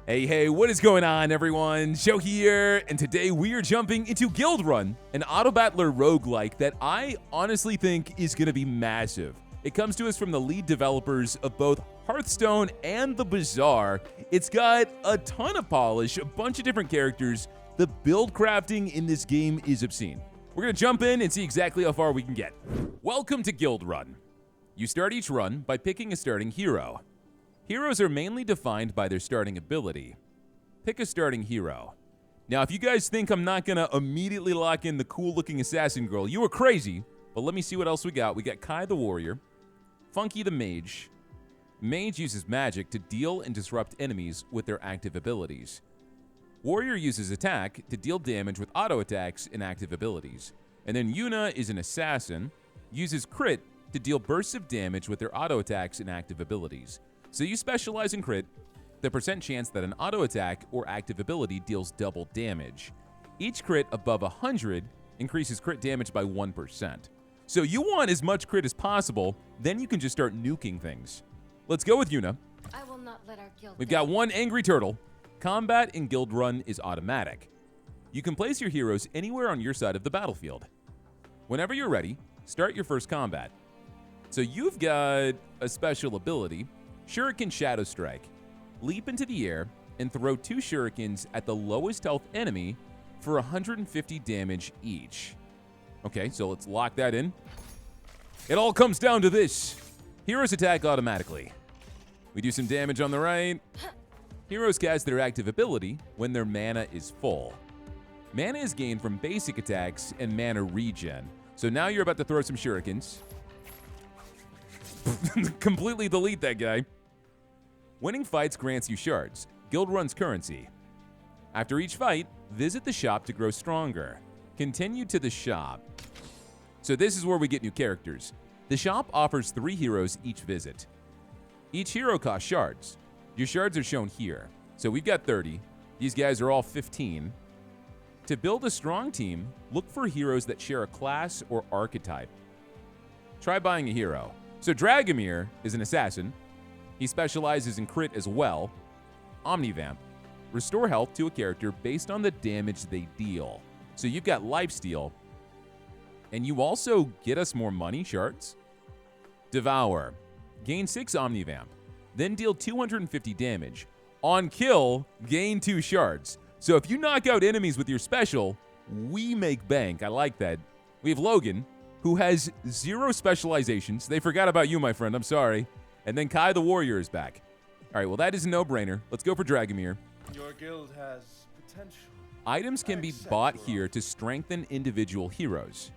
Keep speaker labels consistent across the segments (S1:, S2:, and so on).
S1: Hey, what is going on, everyone? Joe here, and today we are jumping into Guildrun, an Autobattler roguelike that I honestly think is going to be massive. It comes to us from the lead developers of both Hearthstone and The Bazaar. It's got a ton of polish, a bunch of different characters. The build crafting in this game is obscene. We're going to jump in and see exactly how far we can get. Welcome to Guildrun. You start each run by picking a starting hero. Heroes are mainly defined by their starting ability. Pick a starting hero. Now, if you guys think I'm not gonna immediately lock in the cool-looking assassin girl, you are crazy, but let me see what else we got. We got Kai the warrior, Funky the mage. Mage uses magic to deal and disrupt enemies with their active abilities. Warrior uses attack to deal damage with auto attacks and active abilities. And then Yuna is an assassin, uses crit to deal bursts of damage with their auto attacks and active abilities. So you specialize in crit, the percent chance that an auto attack or active ability deals double damage. Each crit above 100 increases crit damage by 1%. So you want as much crit as possible, then you can just start nuking things. Let's go with Yuna.
S2: I will not let our guild
S1: We've got one angry turtle. Combat in Guildrun is automatic. You can place your heroes anywhere on your side of the battlefield. Whenever you're ready, start your first combat. So you've got a special ability, Shuriken Shadow Strike. Leap into the air and throw 2 shurikens at the lowest health enemy for 150 damage each. Okay, so let's lock that in. It all comes down to this. Heroes attack automatically. We do some damage on the right. Heroes cast their active ability when their mana is full. Mana is gained from basic attacks and mana regen. So now you're about to throw some shurikens. Completely delete that guy. Winning fights grants you shards, Guildrun's currency. After each fight, visit the shop to grow stronger. Continue to the shop. So this is where we get new characters. The shop offers 3 heroes each visit. Each hero costs shards. Your shards are shown here. So we've got 30. These guys are all 15. To build a strong team, look for heroes that share a class or archetype. Try buying a hero. So Dragomir is an assassin. He specializes in crit as well. Omnivamp. Restore health to a character based on the damage they deal. So you've got lifesteal. And you also get us more money shards. Devour. Gain 6 Omnivamp. Then deal 250 damage. On kill, gain 2 shards. So if you knock out enemies with your special, we make bank. I like that. We have Logan, who has 0 specializations. They forgot about you, my friend. I'm sorry. And then Kai the warrior is back. All right, well, that is a no-brainer. Let's go for Dragomir.
S3: Your guild has potential.
S1: Items can be bought here to strengthen individual heroes.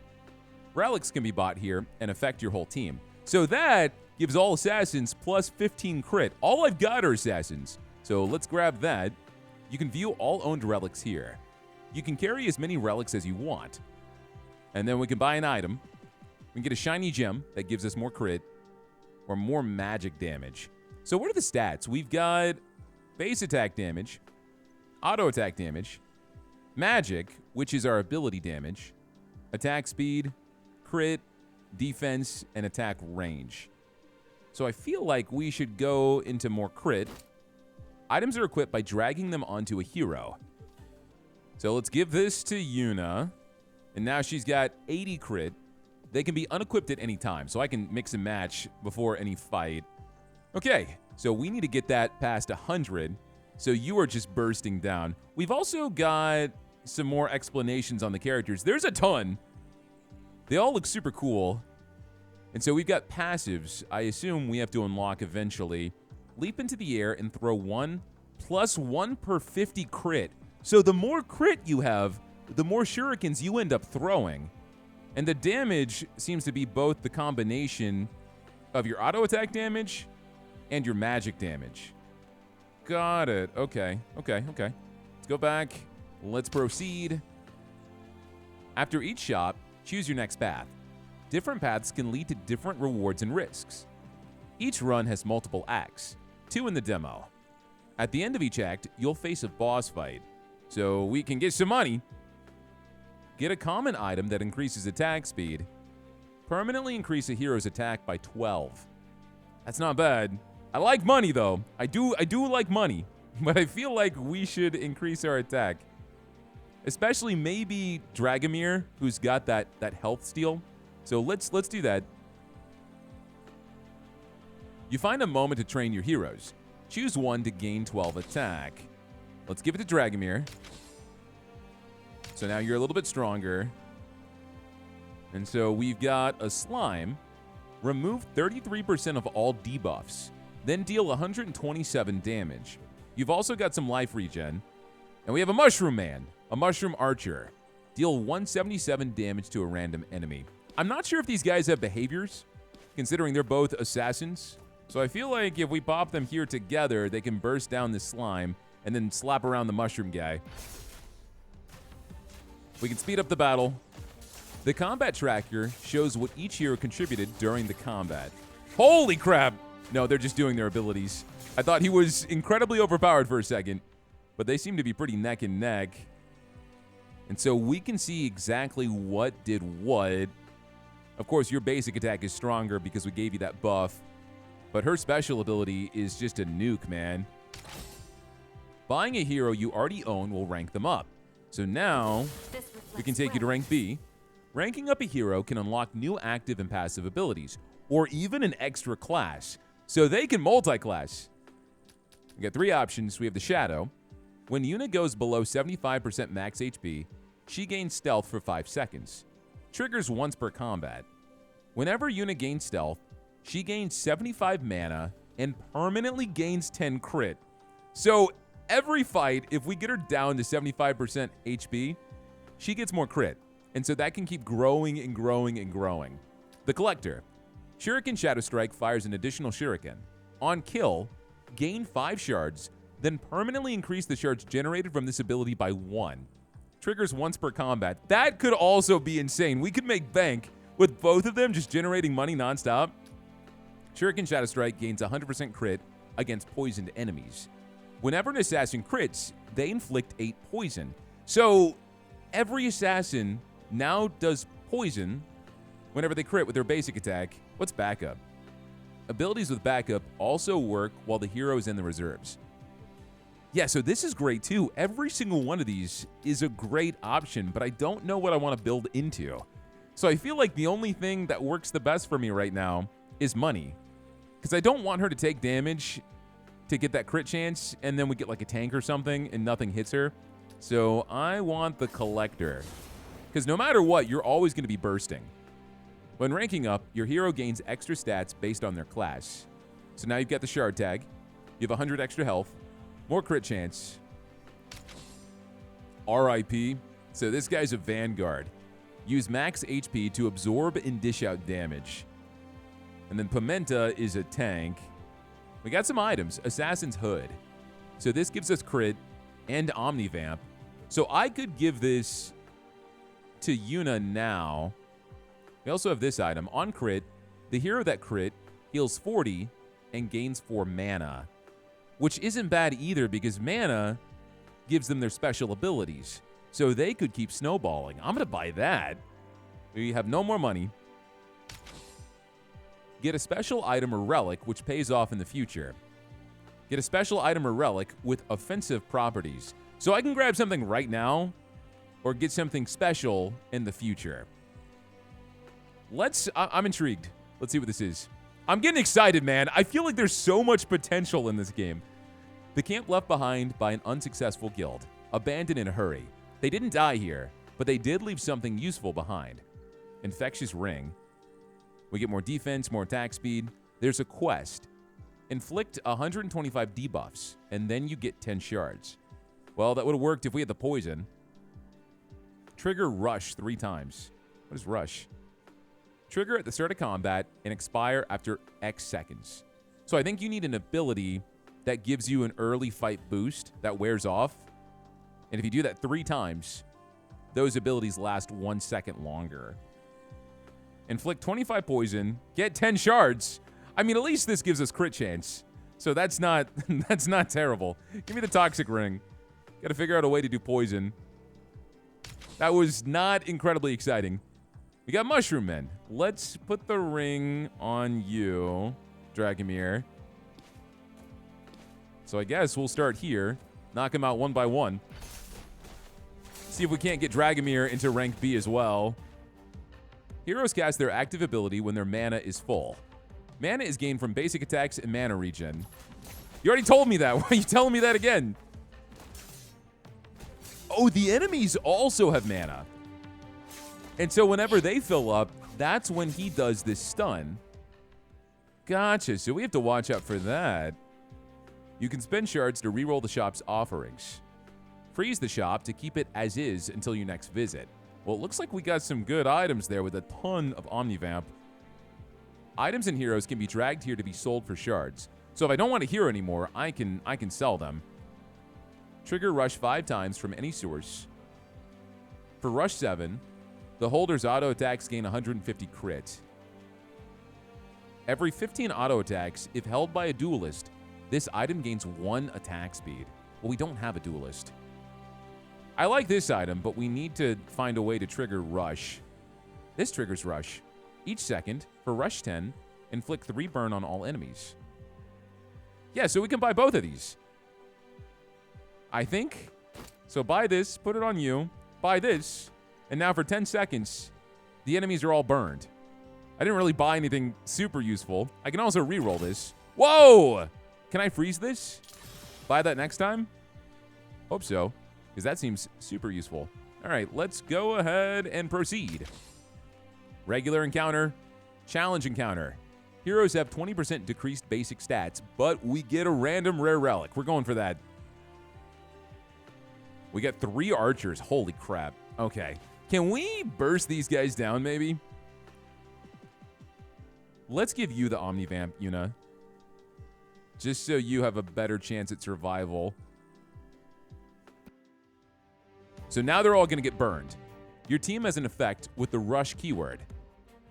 S1: Relics can be bought here and affect your whole team. So that gives all assassins plus 15 crit. All I've got are assassins. So let's grab that. You can view all owned relics here. You can carry as many relics as you want. And then we can buy an item. We can get a shiny gem that gives us more crit or more magic damage. So what are the stats? We've got base attack damage, auto attack damage, magic, which is our ability damage, attack speed, crit, defense, and attack range. So I feel like we should go into more crit. Items are equipped by dragging them onto a hero. So let's give this to Yuna. And now she's got 80 crit. They can be unequipped at any time, so I can mix and match before any fight. Okay, so we need to get that past 100, so you are just bursting down. We've also got some more explanations on the characters. There's a ton. They all look super cool. And so we've got passives. I assume we have to unlock eventually. Leap into the air and throw 1 plus 1 per 50 crit. So the more crit you have, the more shurikens you end up throwing. And the damage seems to be both the combination of your auto attack damage and your magic damage. Got it. Okay. Let's go back. Let's proceed. After each shop, choose your next path. Different paths can lead to different rewards and risks. Each run has multiple acts, 2 in the demo. At the end of each act, you'll face a boss fight. So we can get some money. Get a common item that increases attack speed. Permanently increase a hero's attack by 12. That's not bad. I like money, though. I do like money. but I feel like we should increase our attack. Especially maybe Dragomir, who's got that health steal. So let's do that. You find a moment to train your heroes. Choose one to gain 12 attack. Let's give it to Dragomir. So now you're a little bit stronger. And so we've got a slime. Remove 33% of all debuffs. Then deal 127 damage. You've also got some life regen. And we have a mushroom man. A mushroom archer. Deal 177 damage to a random enemy. I'm not sure if these guys have behaviors, considering they're both assassins. So I feel like if we pop them here together, they can burst down this slime and then slap around the mushroom guy. We can speed up the battle. The combat tracker shows what each hero contributed during the combat. Holy crap! No, they're just doing their abilities. I thought he was incredibly overpowered for a second, but they seem to be pretty neck and neck. And so we can see exactly what did what. Of course, your basic attack is stronger because we gave you that buff, but her special ability is just a nuke, man. Buying a hero you already own will rank them up. So now we can take you to rank B. Ranking up a hero can unlock new active and passive abilities, or even an extra class, so they can multi-class. We got 3 options. We have the Shadow. When Yuna goes below 75% max HP, she gains stealth for 5 seconds. Triggers once per combat. Whenever Yuna gains stealth, she gains 75 mana and permanently gains 10 crit. So every fight, if we get her down to 75% HP, she gets more crit. And so that can keep growing and growing and growing. The Collector. Shuriken Shadow Strike fires an additional Shuriken. On kill, gain 5 shards, then permanently increase the shards generated from this ability by 1. Triggers once per combat. That could also be insane. We could make bank with both of them just generating money nonstop. Shuriken Shadow Strike gains 100% crit against poisoned enemies. Whenever an assassin crits, they inflict 8 poison. So every assassin now does poison whenever they crit with their basic attack. What's backup? Abilities with backup also work while the hero is in the reserves. Yeah, so this is great too. Every single one of these is a great option, but I don't know what I want to build into. So I feel like the only thing that works the best for me right now is money, because I don't want her to take damage to get that crit chance, and then we get like a tank or something and nothing hits her. So I want the Collector, because no matter what, you're always going to be bursting. When ranking up, your hero gains extra stats based on their class. So now you've got the shard tag. You have 100 extra health, more crit chance. RIP. So this guy's a Vanguard. Use max HP to absorb and dish out damage. And then Pimenta is a tank. We got some items. Assassin's Hood. So this gives us crit and Omnivamp. So I could give this to Yuna now. We also have this item. On crit, the hero that crit heals 40 and gains 4 mana, which isn't bad either because mana gives them their special abilities. So they could keep snowballing. I'm going to buy that. We have no more money. Get a special item or relic, which pays off in the future. Get a special item or relic with offensive properties. So I can grab something right now or get something special in the future. I'm intrigued. Let's see what this is. I'm getting excited, man. I feel like there's so much potential in this game. The camp left behind by an unsuccessful guild. Abandoned in a hurry. They didn't die here, but they did leave something useful behind. Infectious Ring. We get more defense, more attack speed. There's a quest. Inflict 125 debuffs, and then you get 10 shards. Well, that would have worked if we had the poison. Trigger Rush 3 times. What is Rush? Trigger at the start of combat and expire after X seconds. So I think you need an ability that gives you an early fight boost that wears off. And if you do that 3 times, those abilities last 1 second longer. Inflict 25 poison, get 10 shards. I mean, at least this gives us crit chance. So that's not that's not terrible. Give me the Toxic Ring. Got to figure out a way to do poison. That was not incredibly exciting. We got Mushroom Men. Let's put the ring on you, Dragomir. So I guess we'll start here. Knock him out one by one. See if we can't get Dragomir into rank B as well. Heroes cast their active ability when their mana is full. Mana is gained from basic attacks and mana regen. You already told me that. Why are you telling me that again? Oh, the enemies also have mana. And so whenever they fill up, that's when he does this stun. Gotcha. So we have to watch out for that. You can spend shards to reroll the shop's offerings. Freeze the shop to keep it as is until your next visit. Well, it looks like we got some good items there with a ton of Omnivamp. Items and heroes can be dragged here to be sold for shards. So if I don't want a hero anymore, I can sell them. Trigger Rush 5 times from any source. For Rush 7, the holder's auto attacks gain 150 crit. Every 15 auto attacks, if held by a duelist, this item gains 1 attack speed. Well, we don't have a duelist. I like this item, but we need to find a way to trigger Rush. This triggers Rush. Each second, for Rush 10, inflict 3 burn on all enemies. Yeah, so we can buy both of these. I think. So buy this, put it on you, buy this, and now for 10 seconds, the enemies are all burned. I didn't really buy anything super useful. I can also reroll this. Whoa! Can I freeze this? Buy that next time? Hope so, because that seems super useful. All right, let's go ahead and proceed. Regular encounter, challenge encounter. Heroes have 20% decreased basic stats, but we get a random rare relic. We're going for that. We got 3 archers. Holy crap. Okay. Can we burst these guys down, maybe? Let's give you the Omnivamp, Yuna. Just so you have a better chance at survival. So now they're all going to get burned. Your team has an effect with the Rush keyword.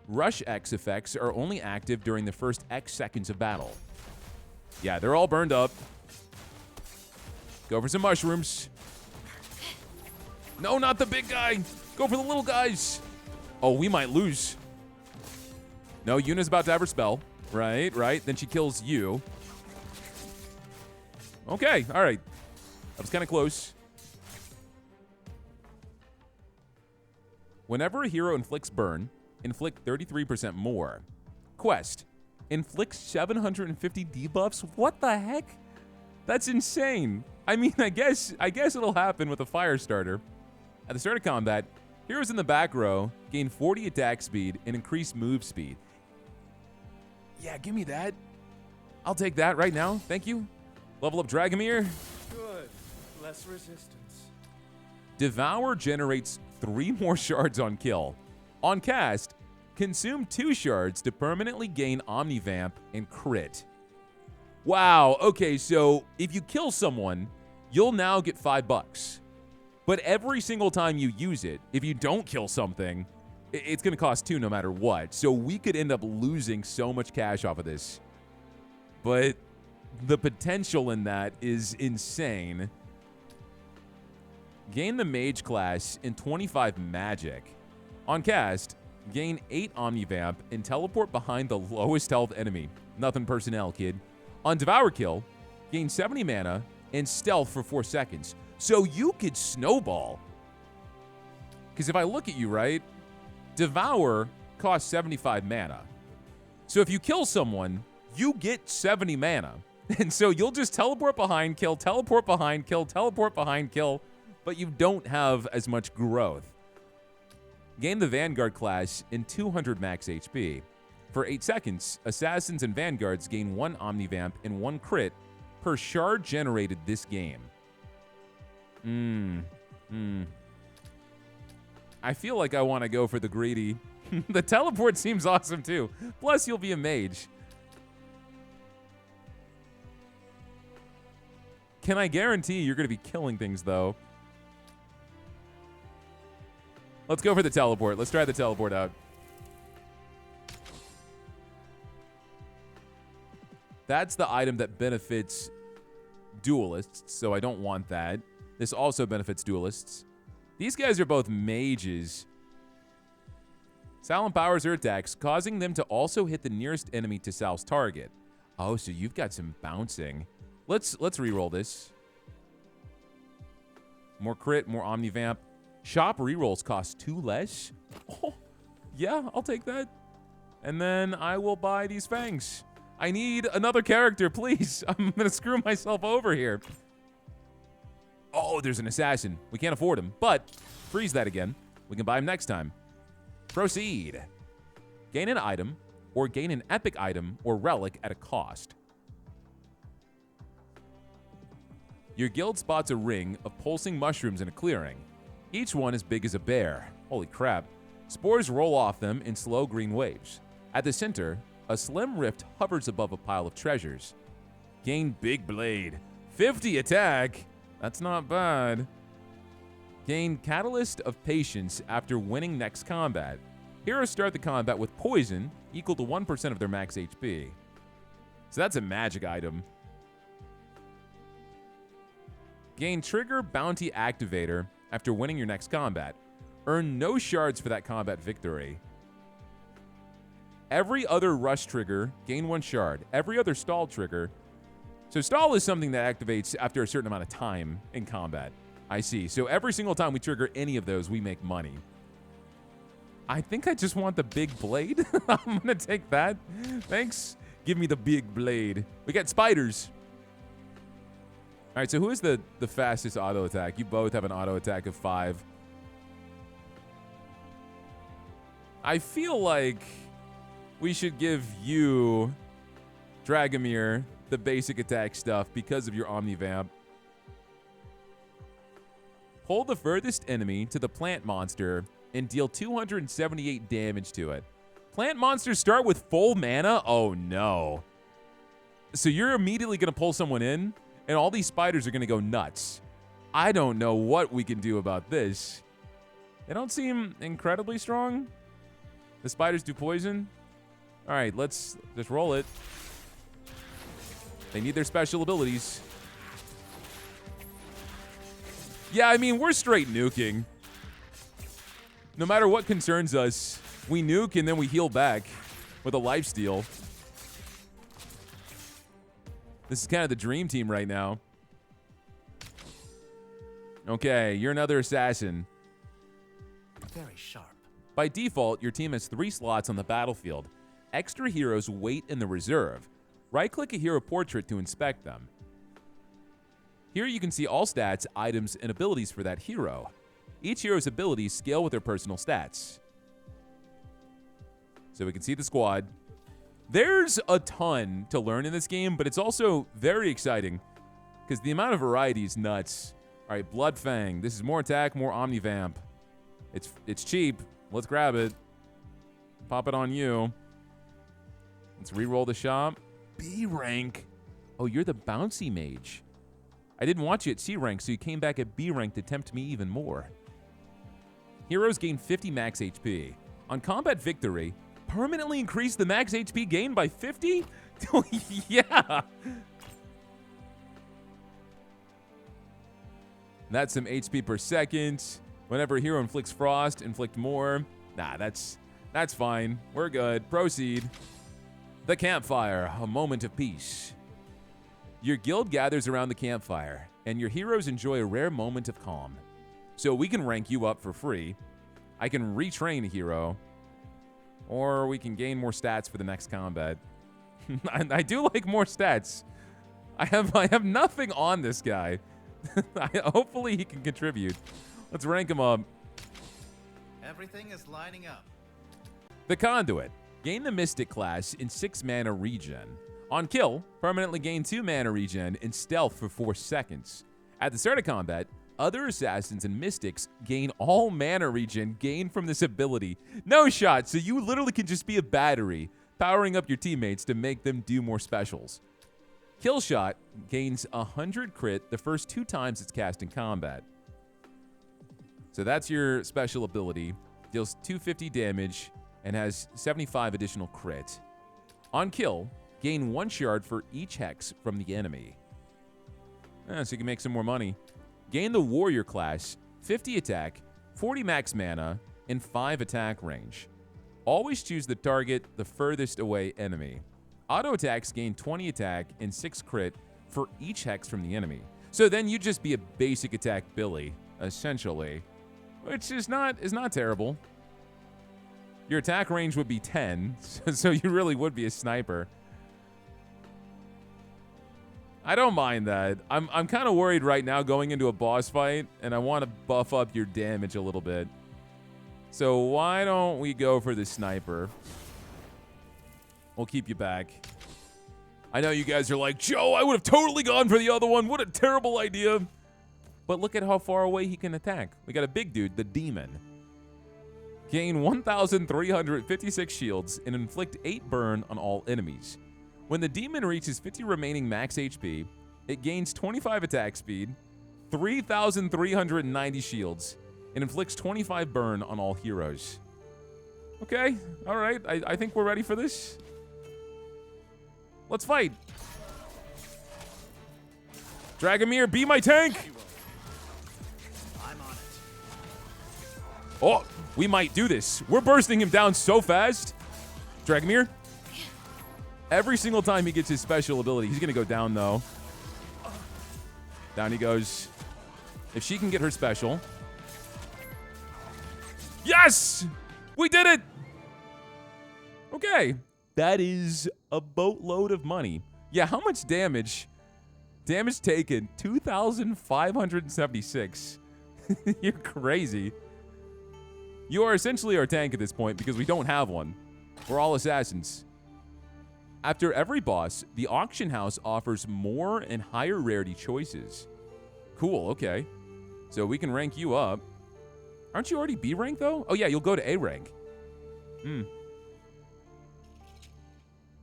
S1: Rush X effects are only active during the first X seconds of battle. Yeah, they're all burned up. Go for some mushrooms. No, not the big guy. Go for the little guys. Oh, we might lose. No, Yuna's about to have her spell. Right. Then she kills you. Okay, all right. That was kind of close. Whenever a hero inflicts burn, inflict 33% more. Quest. Inflict 750 debuffs? What the heck? That's insane. I mean, I guess it'll happen with a fire starter. At the start of combat, heroes in the back row gain 40 attack speed and increased move speed. Yeah, give me that. I'll take that right now. Thank you. Level up Dragomir.
S3: Good. Less resistance.
S1: Devour generates 3 more shards on kill. On cast, consume 2 shards to permanently gain Omnivamp and crit. Wow, okay, so if you kill someone, you'll now get $5. But every single time you use it, if you don't kill something, it's going to cost 2 no matter what. So we could end up losing so much cash off of this. But the potential in that is insane. Gain the Mage class and 25 Magic. On cast, gain 8 Omnivamp and teleport behind the lowest health enemy. Nothing personnel, kid. On Devour kill, gain 70 mana and stealth for 4 seconds. So you could snowball. Because if I look at you, right, Devour costs 75 mana. So if you kill someone, you get 70 mana. And so you'll just teleport behind, kill, teleport behind, kill, teleport behind, kill, but you don't have as much growth. Gain the Vanguard class in 200 max HP. For 8 seconds, Assassins and Vanguards gain 1 Omnivamp and 1 crit per shard generated this game. I feel like I want to go for the greedy. The teleport seems awesome too. Plus, you'll be a mage. Can I guarantee you're going to be killing things, though? Let's go for the teleport. Let's try the teleport out. That's the item that benefits duelists, so I don't want that. This also benefits duelists. These guys are both mages. Sal empowers her attacks, causing them to also hit the nearest enemy to Sal's target. Oh, so you've got some bouncing. Let's re-roll this. More crit, more omnivamp. Shop re-rolls cost 2 less. Oh, yeah, I'll take that. And then I will buy these fangs. I need another character, please. I'm gonna screw myself over here. Oh, there's an assassin. We can't afford him, but freeze that again. We can buy him next time. Proceed. Gain an item, or gain an epic item or relic at a cost. Your guild spots a ring of pulsing mushrooms in a clearing. Each one as big as a bear. Holy crap. Spores roll off them in slow green waves. At the center, a slim rift hovers above a pile of treasures. Gain Big Blade. 50 attack. That's not bad. Gain Catalyst of Patience after winning next combat. Heroes start the combat with poison equal to 1% of their max HP. So that's a magic item. Gain Trigger Bounty Activator after winning your next combat. Earn no shards for that combat victory. Every other rush trigger, gain 1 shard. Every other stall trigger. So stall is something that activates after a certain amount of time in combat. I see. So every single time we trigger any of those, we make money. I think I just want the big blade. I'm going to take that. Thanks. Give me the big blade. We got spiders. All right, so who is the fastest auto attack? You both have an auto attack of 5. I feel like we should give you, Dragomir, the basic attack stuff because of your Omnivamp. Pull the furthest enemy to the plant monster and deal 278 damage to it. Plant monsters start with full mana? Oh no. So you're immediately going to pull someone in, and all these spiders are going to go nuts. I don't know what we can do about this. They don't seem incredibly strong. The spiders do poison. All right, let's just roll it. They need their special abilities. Yeah, I mean, we're straight nuking. No matter what concerns us, we nuke and then we heal back with a lifesteal. This is kind of the dream team right now. Okay, you're another assassin.
S3: Very sharp.
S1: By default, your team has 3 slots on the battlefield. Extra heroes wait in the reserve. Right-click a hero portrait to inspect them. Here you can see all stats, items, and abilities for that hero. Each hero's abilities scale with their personal stats. So we can see the squad. There's a ton to learn in this game, but it's also very exciting because the amount of variety is nuts. All right, Bloodfang. This is more attack, more Omnivamp. It's cheap. Let's grab it. Pop it on you. Let's re-roll the shop. B rank. Oh, you're the bouncy mage. I didn't watch you at C rank, so you came back at B rank to tempt me even more. Heroes gain 50 max HP. On combat victory, permanently increase the max HP gain by 50? Yeah. That's some HP per second. Whenever a hero inflicts frost, inflict more. Nah, that's fine. We're good. Proceed. The campfire, a moment of peace. Your guild gathers around the campfire, and your heroes enjoy a rare moment of calm. So we can rank you up for free. I can retrain a hero, or we can gain more stats for the next combat. I do like more stats. I have nothing on this guy. Hopefully he can contribute. Let's rank him up.
S3: Everything is lining up.
S1: The Conduit. Gain the Mystic class in 6 mana regen. On kill, permanently gain 2 mana regen in stealth for 4 seconds. At the start of combat, other assassins and mystics gain all mana regen gained from this ability. No shot, so you literally can just be a battery, powering up your teammates to make them do more specials. Kill shot gains 100 crit the first 2 times it's cast in combat. So that's your special ability. Deals 250 damage and has 75 additional crit. On kill, gain 1 shard for each hex from the enemy. So you can make some more money. Gain the warrior class, 50 attack, 40 max mana, and 5 attack range. Always choose the target the furthest away enemy. Auto attacks gain 20 attack and 6 crit for each hex from the enemy. So then you'd just be a basic attack Billy, essentially, which is not terrible. Your attack range would be 10, so you really would be a sniper. I don't mind that. I'm kind of worried right now going into a boss fight, and I want to buff up your damage a little bit. So why don't we go for the sniper? We'll keep you back. I know you guys are like, Joe, I would have totally gone for the other one. What a terrible idea. But look at how far away he can attack. We got a big dude, the demon. Gain 1,356 shields and inflict 8 burn on all enemies. When the demon reaches 50 remaining max HP, it gains 25 attack speed, 3,390 shields, and inflicts 25 burn on all heroes. Okay, all right, I think we're ready for this. Let's fight. Dragomir, be my tank.
S3: I'm on it.
S1: Oh, we might do this. We're bursting him down so fast. Dragomir. Every single time he gets his special ability, he's going to go down, though. Down he goes. If she can get her special. Yes! We did it! Okay. That is a boatload of money. Yeah, how much damage? Damage taken, 2,576. You're crazy. You are essentially our tank at this point because we don't have one. We're all assassins. After every boss, the auction house offers more and higher rarity choices. Cool, okay. So we can rank you up. Aren't you already B rank, though? Oh, yeah, you'll go to A rank.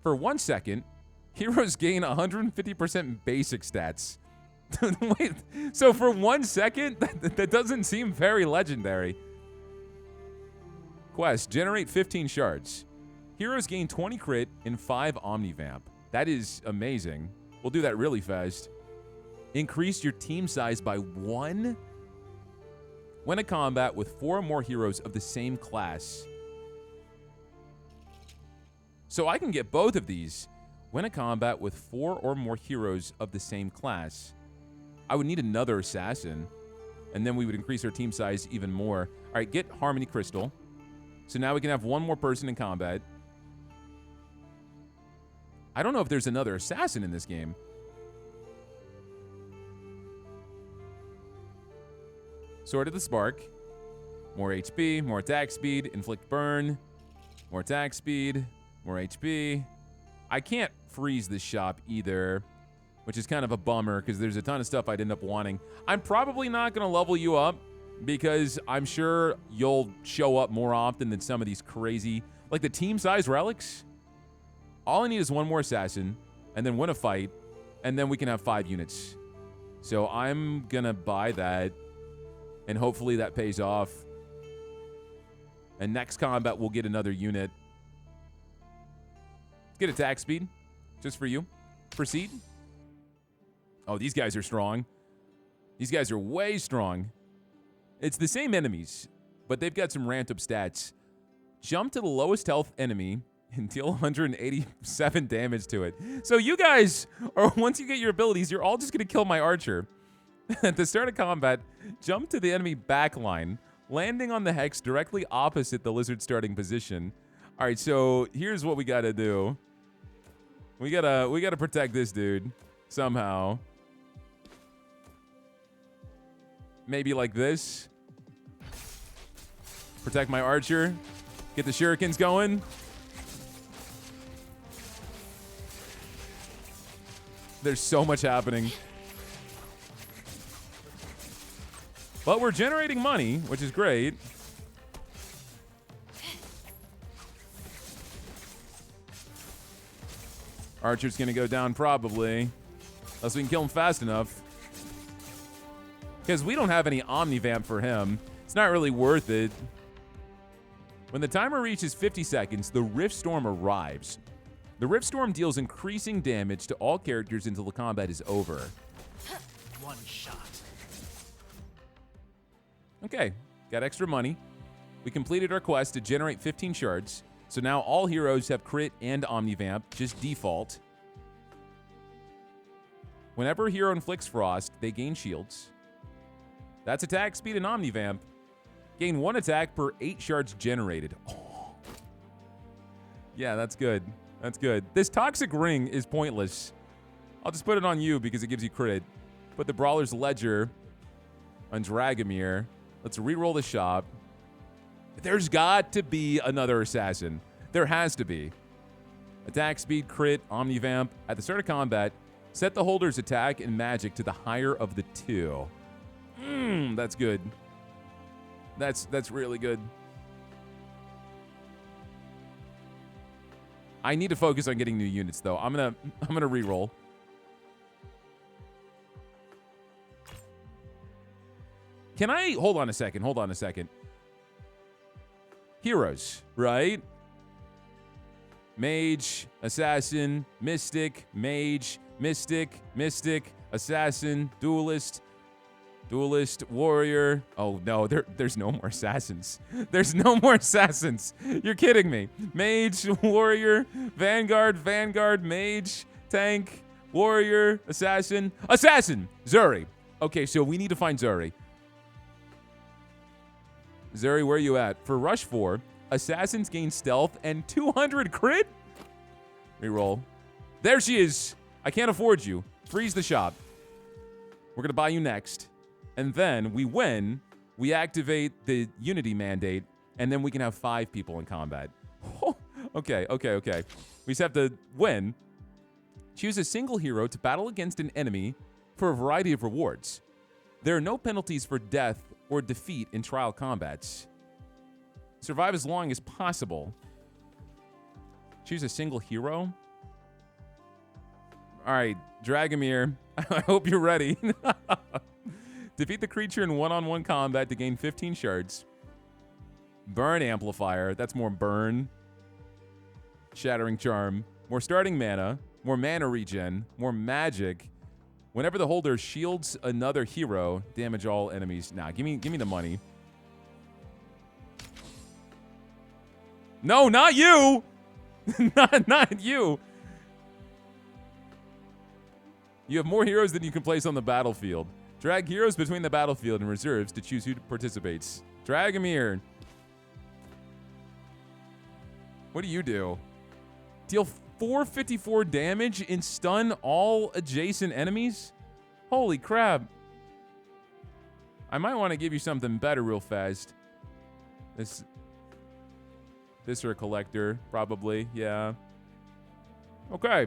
S1: For 1 second, heroes gain 150% basic stats. Wait, so for 1 second? That doesn't seem very legendary. Quest, generate 15 shards. Heroes gain 20 crit and 5 omnivamp. That is amazing. We'll do that really fast. Increase your team size by 1. Win a combat with 4 or more heroes of the same class. So I can get both of these. Win a combat with 4 or more heroes of the same class. I would need another assassin, and then we would increase our team size even more. All right, get Harmony Crystal. So now we can have 1 more person in combat. I don't know if there's another assassin in this game. Sword of the Spark. More HP, more attack speed, inflict burn. More attack speed, more HP. I can't freeze this shop either, which is kind of a bummer because there's a ton of stuff I'd end up wanting. I'm probably not going to level you up because I'm sure you'll show up more often than some of these crazy, like the team size relics. All I need is 1 more assassin, and then win a fight, and then we can have 5 units. So I'm gonna buy that, and hopefully that pays off. And next combat, we'll get another unit. Get attack speed, just for you. Proceed. Oh, these guys are strong. These guys are way strong. It's the same enemies, but they've got some ramped up stats. Jump to the lowest health enemy and deal 187 damage to it. So you guys, or once you get your abilities, you're all just going to kill my archer. At the start of combat, jump to the enemy backline, landing on the hex directly opposite the lizard starting position. All right, so here's what we got to do. We gotta protect this dude somehow. Maybe like this. Protect my archer. Get the shurikens going. There's so much happening. But we're generating money, which is great. Archer's going to go down probably. Unless we can kill him fast enough. Because we don't have any Omnivamp for him. It's not really worth it. When the timer reaches 50 seconds, the Rift Storm arrives. The Rift Storm deals increasing damage to all characters until the combat is over.
S3: One shot.
S1: Okay, got extra money. We completed our quest to generate 15 shards. So now all heroes have crit and Omnivamp, just default. Whenever a hero inflicts frost, they gain shields. That's attack speed and Omnivamp. Gain 1 attack per 8 shards generated. Oh. Yeah, that's good. That's good. This Toxic Ring is pointless. I'll just put it on you because it gives you crit. Put the Brawler's Ledger on Dragomir. Let's reroll the shop. There's got to be another assassin. There has to be. Attack speed, crit, Omnivamp. At the start of combat, set the holder's attack and magic to the higher of the 2. That's good. That's really good. I need to focus on getting new units though. I'm gonna reroll. Can I hold on a second? Hold on a second. Heroes, right? Mage, assassin, mystic, mage, mystic, assassin, duelist, warrior. Oh no, there's no more assassins. There's no more assassins. You're kidding me. Mage, warrior, vanguard, mage, tank, warrior, assassin, Zuri. Okay, so we need to find Zuri. Zuri, where are you at? For Rush 4, assassins gain stealth and 200 crit? Reroll. There she is. I can't afford you. Freeze the shop. We're going to buy you next. And then we win. We activate the Unity mandate. And then we can have 5 people in combat. Okay. We just have to win. Choose a single hero to battle against an enemy for a variety of rewards. There are no penalties for death or defeat in trial combats. Survive as long as possible. Choose a single hero. All right, Dragomir, I hope you're ready. Defeat the creature in one-on-one combat to gain 15 shards. Burn Amplifier, that's more burn. Shattering Charm, more starting mana, more mana regen, more magic. Whenever the holder shields another hero, damage all enemies. Nah, give me the money. No, not you. not you. You have more heroes than you can place on the battlefield. Drag heroes between the battlefield and reserves to choose who participates. Dragomir. What do you do? Deal 454 damage and stun all adjacent enemies? Holy crap. I might want to give you something better real fast. This or a collector, probably. Yeah. Okay.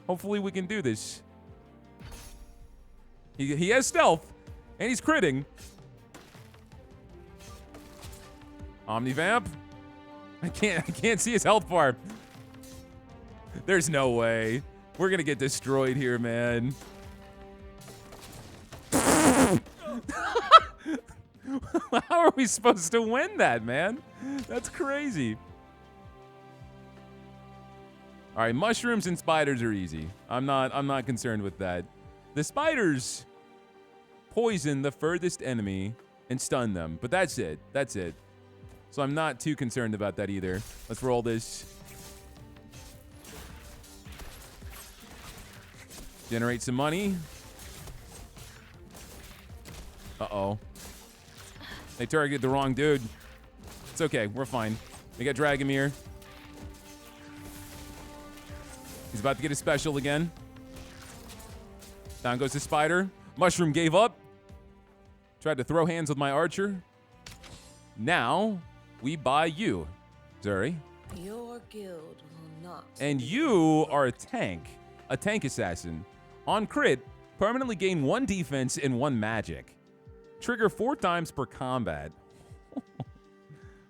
S1: Hopefully we can do this. He has stealth, and he's critting. Omnivamp. I can't see his health bar. There's no way. We're gonna get destroyed here, man. How are we supposed to win that, man? That's crazy. All right, mushrooms and spiders are easy. I'm not concerned with that. The spiders poison the furthest enemy and stun them, but that's it. That's it. So I'm not too concerned about that either. Let's roll this. Generate some money. Uh-oh. They targeted the wrong dude. It's okay. We're fine. We got Dragomir. He's about to get a special again. Down goes the spider. Mushroom gave up. Tried to throw hands with my archer. Now, we buy you, Zuri.
S2: Your guild will not.
S1: And you are a tank assassin. On crit, permanently gain 1 defense and 1 magic. Trigger 4 times per combat.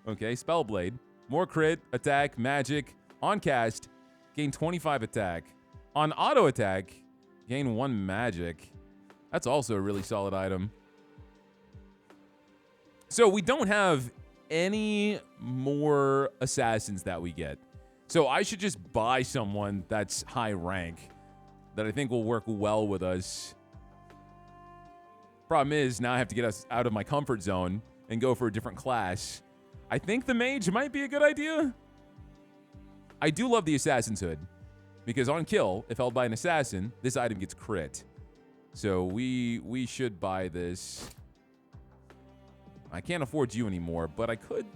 S1: Okay, Spellblade. More crit, attack, magic. On cast, gain 25 attack. On auto attack, gain 1 magic. That's also a really solid item. So we don't have any more assassins that we get. So I should just buy someone that's high rank that I think will work well with us. Problem is, now I have to get us out of my comfort zone and go for a different class. I think the mage might be a good idea. I do love the assassin's hood. Because on kill, if held by an assassin, this item gets crit. So we should buy this. I can't afford you anymore, but I could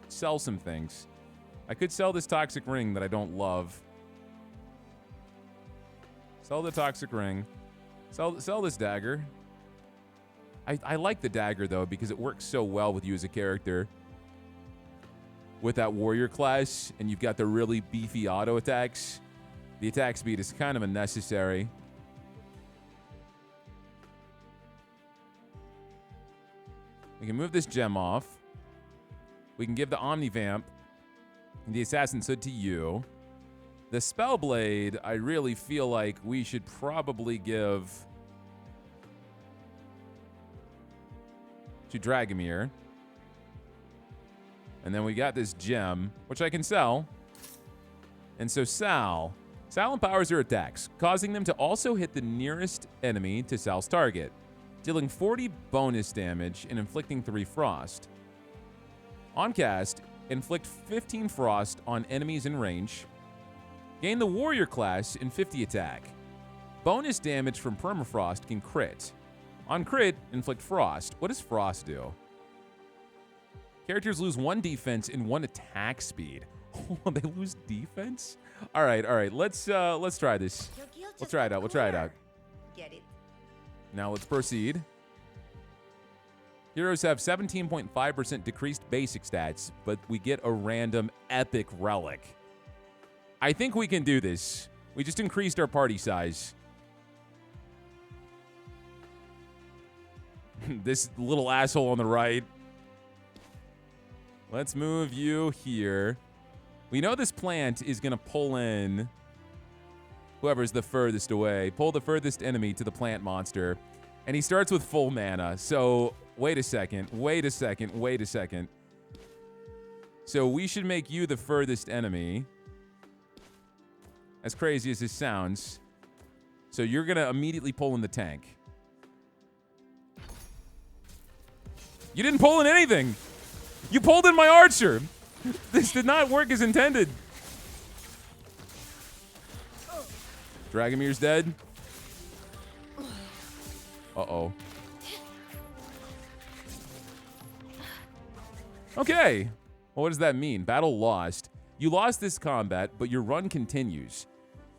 S1: sell some things. I could sell this toxic ring that I don't love. Sell the toxic ring. Sell this dagger. I like the dagger, though, because it works so well with you as a character. With that warrior class, and you've got the really beefy auto attacks. The attack speed is kind of unnecessary. We can move this gem off. We can give the Omnivamp and the Assassin's Hood to you. The Spellblade, I really feel like we should probably give to Dragomir. And then we got this gem, which I can sell. And so Sal empowers her attacks, causing them to also hit the nearest enemy to Sal's target, dealing 40 bonus damage and inflicting 3 frost. On cast, inflict 15 frost on enemies in range. Gain the warrior class in 50 attack. Bonus damage from permafrost can crit. On crit, inflict frost. What does frost do? Characters lose 1 defense and 1 attack speed. Oh, they lose defense? All right. Let's try this. We'll try it out.
S4: Get it?
S1: Now let's proceed. Heroes have 17.5% decreased basic stats, but we get a random epic relic. I think we can do this. We just increased our party size. This little asshole on the right. Let's move you here. We know this plant is going to pull in whoever's the furthest away. Pull the furthest enemy to the plant monster. And he starts with full mana. So, wait a second. So, we should make you the furthest enemy. As crazy as this sounds. So, you're going to immediately pull in the tank. You didn't pull in anything. You pulled in my archer. This did not work as intended. Dragomir's dead. Uh-oh. Okay. Well, what does that mean? Battle lost. You lost this combat, but your run continues.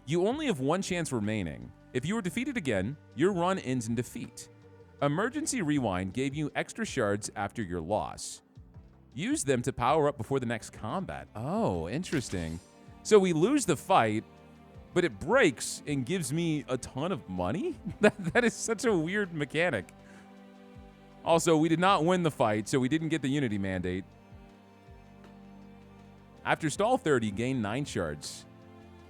S1: You only have 1 chance remaining. If you are defeated again, your run ends in defeat. Emergency Rewind gave you extra shards after your loss. Use them to power up before the next combat. Oh, interesting. So we lose the fight, but it breaks and gives me a ton of money? That is such a weird mechanic. Also, we did not win the fight, so we didn't get the Unity Mandate. After stall 30, gain 9 shards.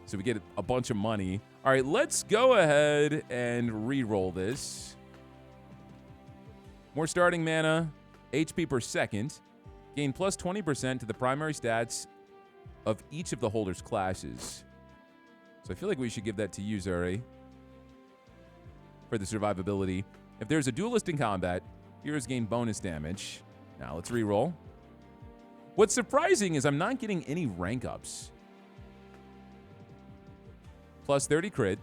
S1: So we get a bunch of money. All right, let's go ahead and re-roll this. More starting mana, HP per second. Gain plus 20% to the primary stats of each of the holder's classes. So I feel like we should give that to you, Zuri, for the survivability. If there's a duelist in combat, heroes gain bonus damage. Now let's reroll. What's surprising is I'm not getting any rank ups. Plus 30 crit.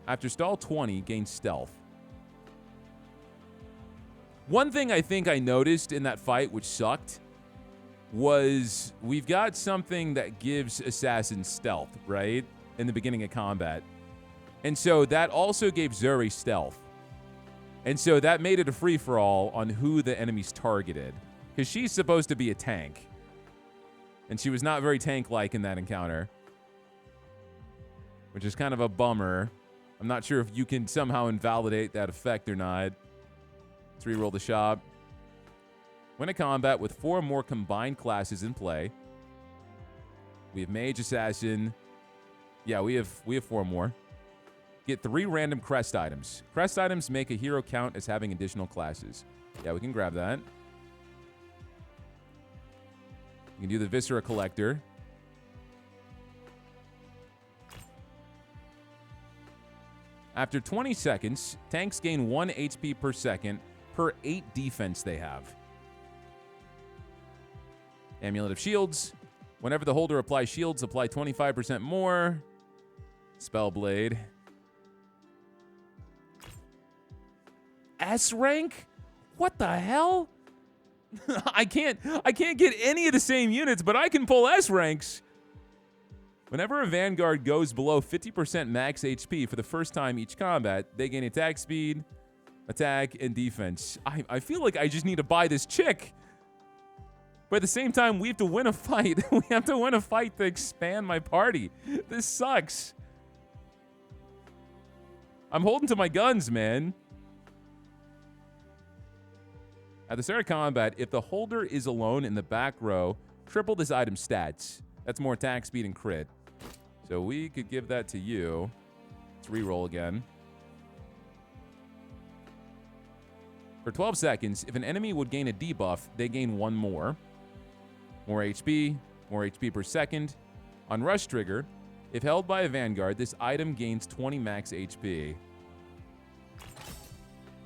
S1: After stall 20, gain stealth. One thing I think I noticed in that fight, which sucked, was we've got something that gives assassins stealth, right? In the beginning of combat. And so that also gave Zuri stealth. And so that made it a free-for-all on who the enemies targeted. Because she's supposed to be a tank. And she was not very tank-like in that encounter. Which is kind of a bummer. I'm not sure if you can somehow invalidate that effect or not. Let's reroll the shop. Win a combat with 4 more combined classes in play. We have Mage, Assassin. Yeah, we have 4 more. Get 3 random crest items. Crest items make a hero count as having additional classes. Yeah, we can grab that. You can do the Viscera Collector. After 20 seconds, tanks gain 1 HP per second per 8 defense they have. Amulet of Shields. Whenever the holder applies shields, apply 25% more. Spellblade. S rank? What the hell? I can't get any of the same units, but I can pull S ranks. Whenever a Vanguard goes below 50% max HP for the first time each combat, they gain attack speed, attack, and defense. I feel like I just need to buy this chick. But at the same time, we have to win a fight. We have to win a fight to expand my party. This sucks. I'm holding to my guns, man. At the start of combat, if the holder is alone in the back row, triple this item's stats. That's more attack, speed, and crit. So we could give that to you. Let's reroll again. For 12 seconds, if an enemy would gain a debuff, they gain 1 more. More HP per second. On rush trigger, if held by a Vanguard, this item gains 20 max HP.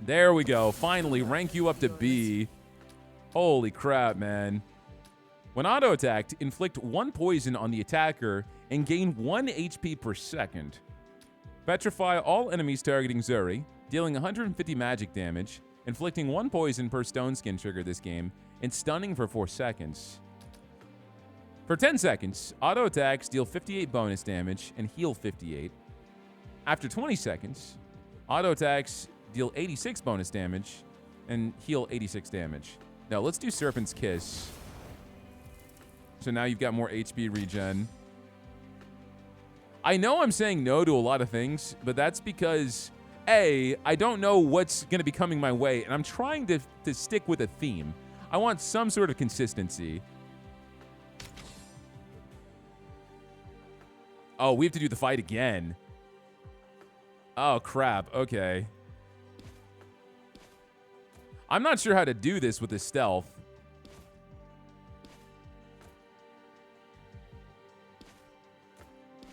S1: There we go. Finally, rank you up to B. Holy crap, man. When auto-attacked, inflict 1 poison on the attacker and gain 1 HP per second. Petrify all enemies targeting Zuri, dealing 150 magic damage, inflicting 1 poison per stone skin trigger this game, and stunning for 4 seconds. For 10 seconds, auto-attacks deal 58 bonus damage and heal 58. After 20 seconds, auto-attacks deal 86 bonus damage and heal 86 damage. Now let's do Serpent's Kiss. So now you've got more HP regen. I know I'm saying no to a lot of things, but that's because, A, I don't know what's going to be coming my way, and I'm trying to stick with a theme. I want some sort of consistency. Oh, we have to do the fight again. Oh, crap. Okay. I'm not sure how to do this with the stealth.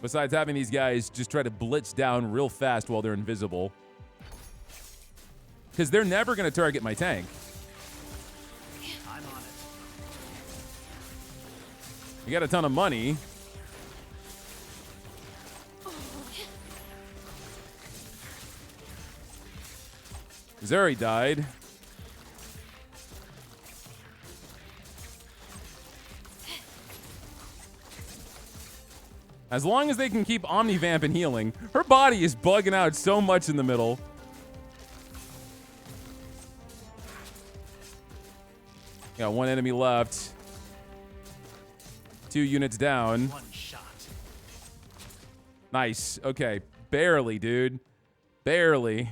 S1: Besides having these guys just try to blitz down real fast while they're invisible. Because they're never going to target my tank.
S3: I'm on it.
S1: We got a ton of money. Zuri died. As long as they can keep Omnivamp and healing. Her body is bugging out so much in the middle. Got 1 enemy left. 2 units down.
S3: 1 shot.
S1: Nice. Okay. Barely, dude. Barely.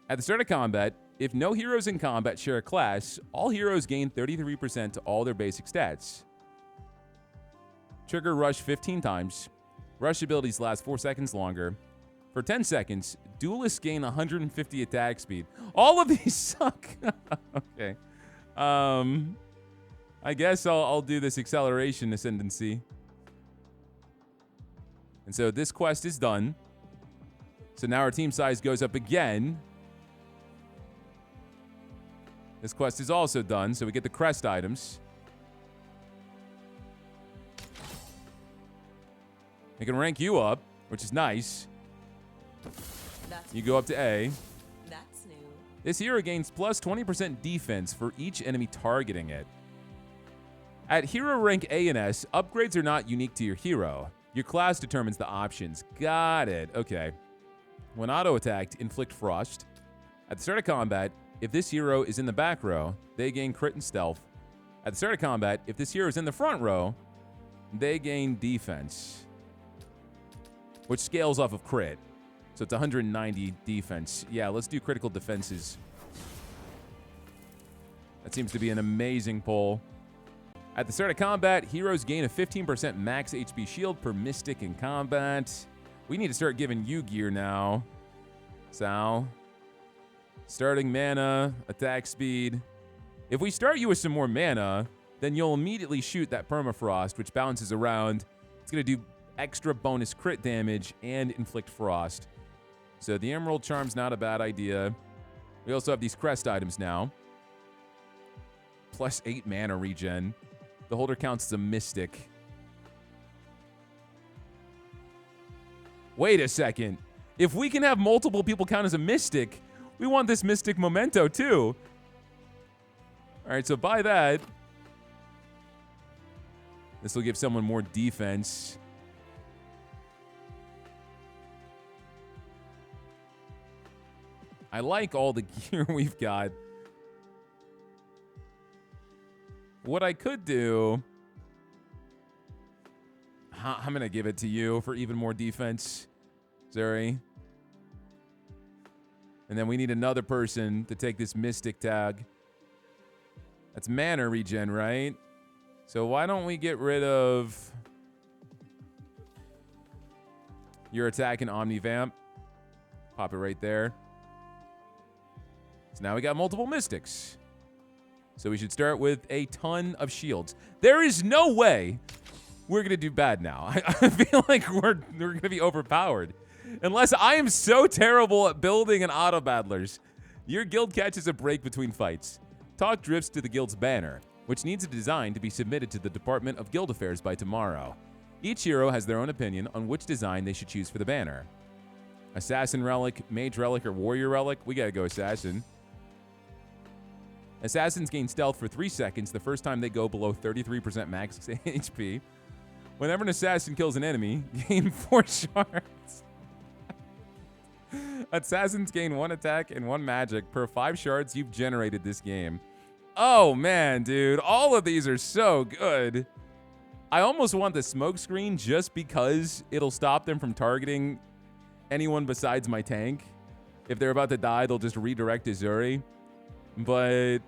S1: At the start of combat, if no heroes in combat share a class, all heroes gain 33% to all their basic stats. Trigger rush 15 times. Rush abilities last 4 seconds longer. For 10 seconds, duelists gain 150 attack speed. All of these suck. Okay. I guess I'll do this acceleration ascendancy. And so this quest is done. So now our team size goes up again. This quest is also done, so we get the crest items. They can rank you up, which is nice. You go up to A.
S2: That's new.
S1: This hero gains plus 20% defense for each enemy targeting it. At hero rank A and S, upgrades are not unique to your hero. Your class determines the options. Got it. Okay. When auto-attacked, inflict frost. At the start of combat, if this hero is in the back row, they gain crit and stealth. At the start of combat, if this hero is in the front row, they gain defense, which scales off of crit. So it's 190 defense. Yeah, let's do critical defenses. That seems to be an amazing pull. At the start of combat, heroes gain a 15% max HP shield per mystic in combat. We need to start giving you gear now, Sal. Starting mana, attack speed. If we start you with some more mana, then you'll immediately shoot that permafrost, which bounces around. It's going to do extra bonus crit damage and inflict frost. So the Emerald Charm's not a bad idea. We also have these crest items now. Plus 8 mana regen. The holder counts as a mystic. Wait a second. If we can have multiple people count as a mystic, we want this mystic memento too. All right, so buy that. This will give someone more defense. I like all the gear we've got. What I could do... I'm going to give it to you for even more defense, Zuri. And then we need another person to take this mystic tag. That's mana regen, right? So why don't we get rid of your attack and Omnivamp? Pop it right there. So now we got multiple mystics. So we should start with a ton of shields. There is no way we're going to do bad now. I feel like we're going to be overpowered. Unless I am so terrible at building an Autobattlers. Your guild catches a break between fights. Talk drifts to the guild's banner, which needs a design to be submitted to the Department of Guild Affairs by tomorrow. Each hero has their own opinion on which design they should choose for the banner. Assassin relic, mage relic, or warrior relic? We gotta go assassin. Assassins gain stealth for 3 seconds the first time they go below 33% max HP. Whenever an assassin kills an enemy, gain 4 shards. Assassins gain 1 attack and 1 magic per 5 shards you've generated this game. Oh man, dude. All of these are so good. I almost want the smoke screen just because it'll stop them from targeting anyone besides my tank. If they're about to die, they'll just redirect to Zuri. But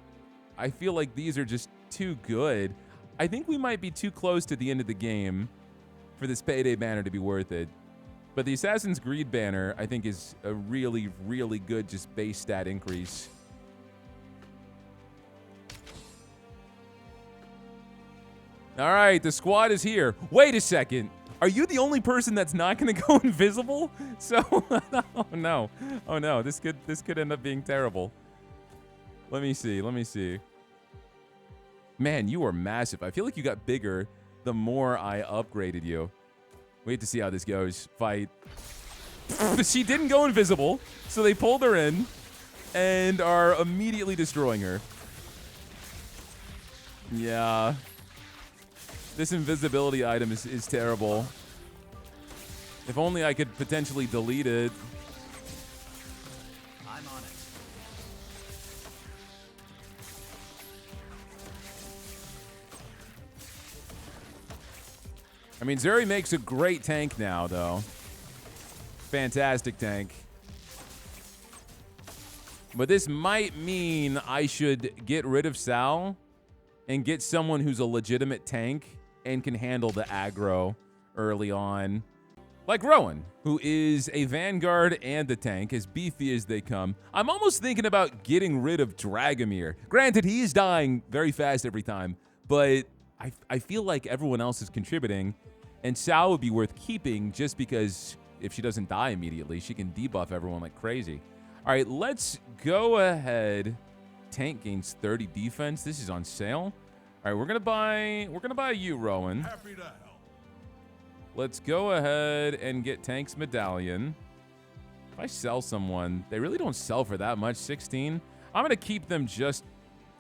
S1: I feel like these are just too good. I think we might be too close to the end of the game for this payday banner to be worth it. But the Assassin's Greed banner, I think, is a really, really good just base stat increase. All right, the squad is here. Wait a second. Are you the only person that's not going to go invisible? So, oh no. Oh no, this could end up being terrible. Let me see. Man, you are massive. I feel like you got bigger the more I upgraded you. Wait to see how this goes. Fight. She didn't go invisible, so they pulled her in and are immediately destroying her. Yeah. This invisibility item is terrible. If only I could potentially delete it.
S3: I'm on it.
S1: I mean, Zuri makes a great tank now, though. Fantastic tank. But this might mean I should get rid of Sal and get someone who's a legitimate tank and can handle the aggro early on. Like Rowan, who is a Vanguard and a tank, as beefy as they come. I'm almost thinking about getting rid of Dragomir. Granted, he is dying very fast every time, but I feel like everyone else is contributing, and Sal would be worth keeping just because if she doesn't die immediately, she can debuff everyone like crazy. All right, let's go ahead. Tank gains 30 defense. This is on sale. All right, we're gonna buy you, Rowan.
S4: Happy to help.
S1: Let's go ahead and get Tank's medallion. If I sell someone, they really don't sell for that much. 16. I'm gonna keep them just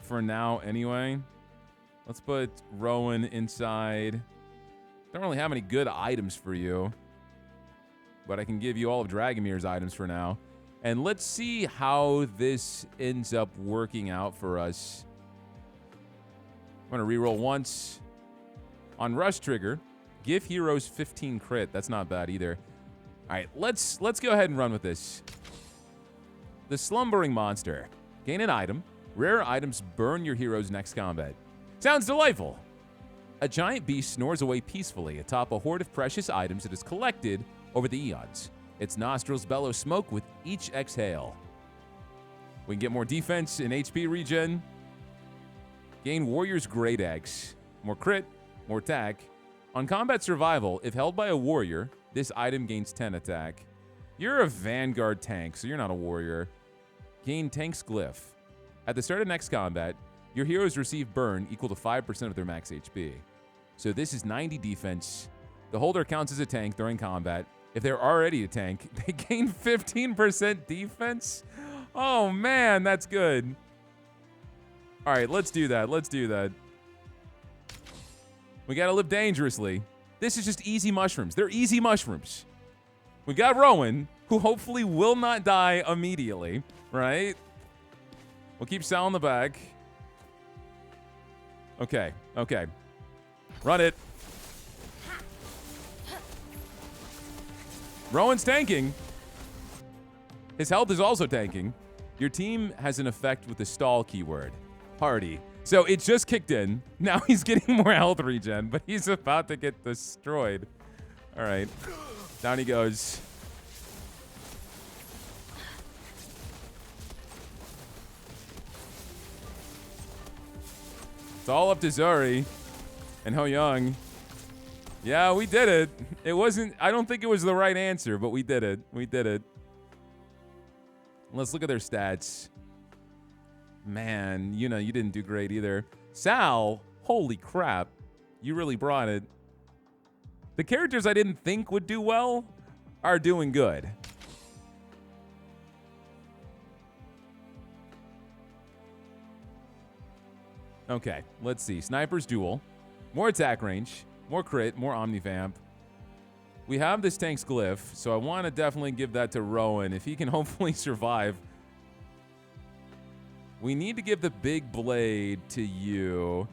S1: for now anyway. Let's put Rowan inside. Don't really have any good items for you, but I can give you all of Dragomir's items for now. And let's see how this ends up working out for us. I'm going to reroll once. On Rush Trigger, give heroes 15 crit. That's not bad either. All right, let's go ahead and run with this. The Slumbering Monster. Gain an item. Rare items burn your heroes next combat. Sounds delightful. A giant beast snores away peacefully atop a horde of precious items it has collected over the eons. Its nostrils bellow smoke with each exhale. We can get more defense and HP regen. Gain Warrior's Great Axe. More crit, more attack. On combat survival, if held by a warrior, this item gains 10 attack. You're a Vanguard tank, so you're not a warrior. Gain Tank's Glyph. At the start of next combat, your heroes receive burn equal to 5% of their max HP. So this is 90 defense. The holder counts as a tank during combat. If they're already a tank, they gain 15% defense. Oh, man, that's good. All right, let's do that. Let's do that. We got to live dangerously. This is just easy mushrooms. They're easy mushrooms. We got Rowan, who hopefully will not die immediately, right? We'll keep Sal in the back. Okay, okay. Run it. Rowan's tanking. His health is also tanking. Your team has an effect with the stall keyword, Hardy. So it just kicked in. Now he's getting more health regen, but he's about to get destroyed. All right, down he goes. It's all up to Zuri and Ho Young. Yeah, we did it. It wasn't, I don't think it was the right answer, but we did it. We did it. Let's look at their stats. Man, you know, you didn't do great either. Sal, holy crap. You really brought it. The characters I didn't think would do well are doing good. Okay, let's see. Sniper's duel. More attack range. More crit. More omnivamp. We have this tank's glyph, so I want to definitely give that to Rowan. If he can hopefully survive. We need to give the big blade to you.